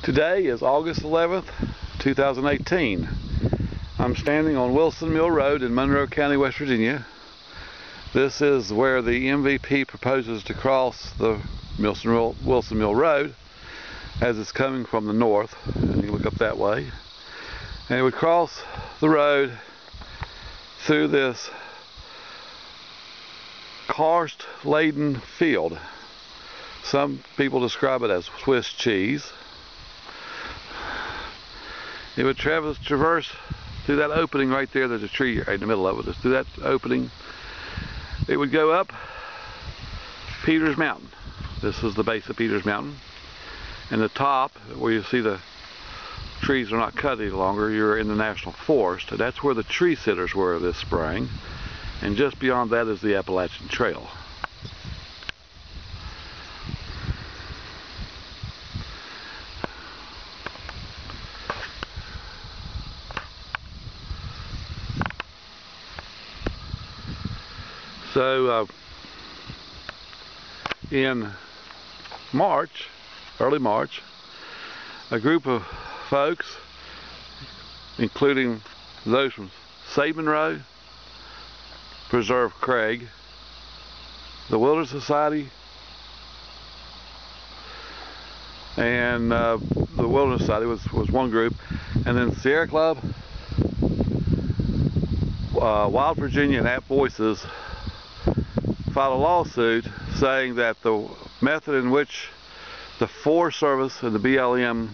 Today is August 11th, 2018. I'm standing on Wilson Mill Road in Monroe County, West Virginia. This is where the MVP proposes to cross the Wilson Mill Road as it's coming from the north. And you look up that way. And it would cross the road through this karst-laden field. Some people describe it as Swiss cheese. It would traverse through that opening right there. There's a tree right in the middle of it. Just through that opening, it would go up Peters Mountain. This is the base of Peters Mountain. And the top, where you see the trees are not cut any longer, you're in the National Forest. That's where the tree sitters were this spring. And just beyond that is the Appalachian Trail. So in March, early March, a group of folks, including those from Save Monroe, Preserve Craig, the Wilderness Society, and the Wilderness Society was one group, and then Sierra Club, Wild Virginia, and App Voices filed a lawsuit saying that the method in which the Forest Service and the BLM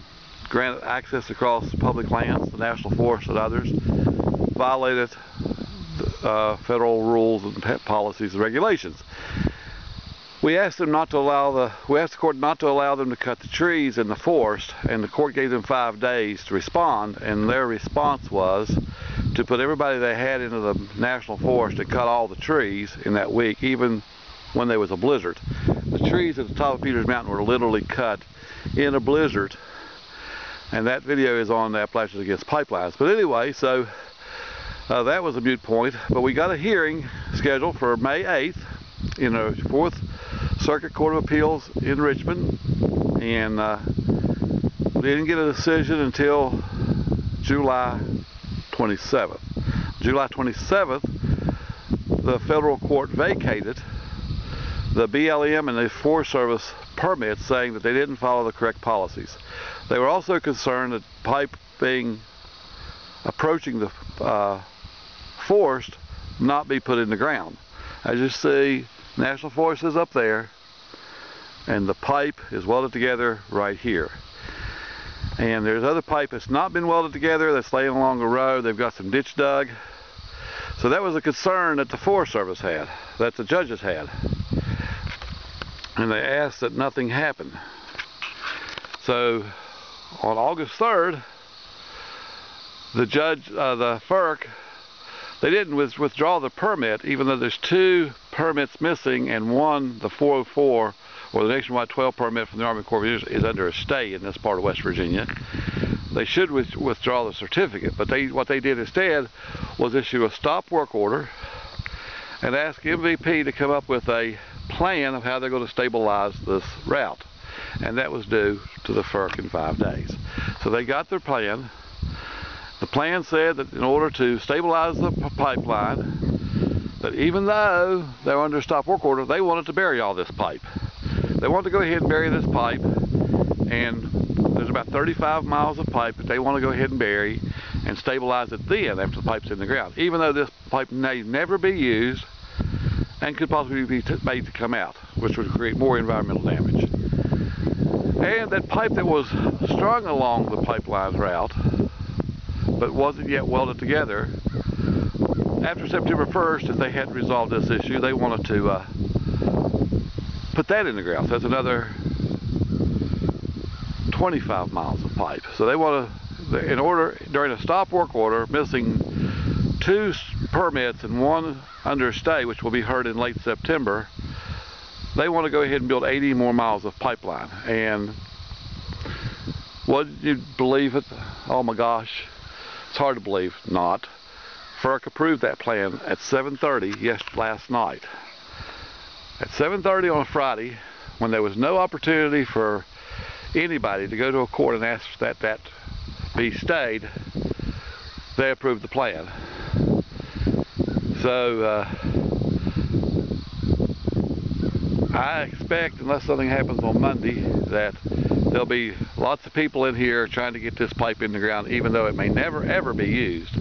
granted access across public lands, the National Forest and others, violated federal rules and policies and regulations. We asked them not to we asked the court not to allow them to cut the trees in the forest, and the court gave them 5 days to respond, and their response was to put everybody they had into the National Forest and cut all the trees in that week, even when there was a blizzard. The trees at the top of Peters Mountain were literally cut in a blizzard, and that video is on the Appalachians Against Pipelines. But anyway, so that was a moot point, but we got a hearing scheduled for May 8th in the 4th Circuit Court of Appeals in Richmond, and we didn't get a decision until July 27th. July 27th, the federal court vacated the BLM and the Forest Service permits, saying that they didn't follow the correct policies. They were also concerned that pipe approaching the forest not be put in the ground. As you see, National Forest is up there, and the pipe is welded together right here. And there's other pipe that's not been welded together that's laying along the road. They've got some ditch dug. So that was a concern that the Forest Service had, that the judges had. And they asked that nothing happen. So on August 3rd, the FERC, they didn't withdraw the permit, even though there's 2 permits missing, and one, the 404, or the Nationwide 12 permit from the Army Corps of Engineers, is under a stay in this part of West Virginia. They should withdraw the certificate, but what they did instead was issue a stop work order and ask MVP to come up with a plan of how they're going to stabilize this route. And that was due to the FERC in 5 days. So they got their plan. The plan said that in order to stabilize the pipeline, that even though they're under a stop work order, they wanted to bury all this pipe. They wanted to go ahead and bury this pipe, and there's about 35 miles of pipe that they want to go ahead and bury and stabilize it then after the pipe's in the ground, even though this pipe may never be used and could possibly be made to come out, which would create more environmental damage. And that pipe that was strung along the pipeline route but wasn't yet welded together, after September 1st, if they hadn't resolved this issue, they wanted to put that in the ground. So that's another 25 miles of pipe. So they want to, during a stop work order, missing 2 permits and 1 under stay, which will be heard in late September, they want to go ahead and build 80 more miles of pipeline. And would you believe it? Oh my gosh, it's hard to believe not. FERC approved that plan at 7:30 last night. At 7:30 on a Friday, when there was no opportunity for anybody to go to a court and ask that that be stayed, they approve the plan. So I expect, unless something happens on Monday, that there'll be lots of people in here trying to get this pipe in the ground, even though it may never ever be used,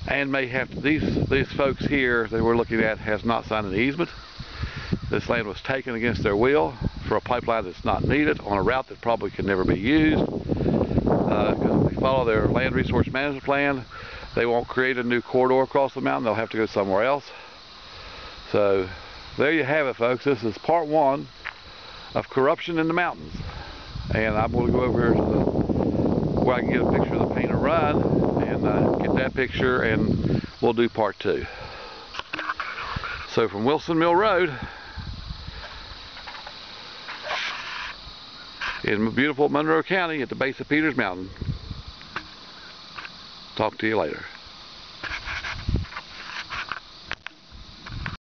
and may have to, these folks here that we're looking at has not signed an easement. This land was taken against their will for a pipeline that's not needed on a route that probably can never be used. Because if we follow their land resource management plan, they won't create a new corridor across the mountain. They'll have to go somewhere else. So there you have it, folks. This is part one of corruption in the mountains. And I'm going to go over here to where I can get a picture of the painter run and get that picture, and we'll do part two. So from Wilson Mill Road in beautiful Monroe County at the base of Peters Mountain. Talk to you later.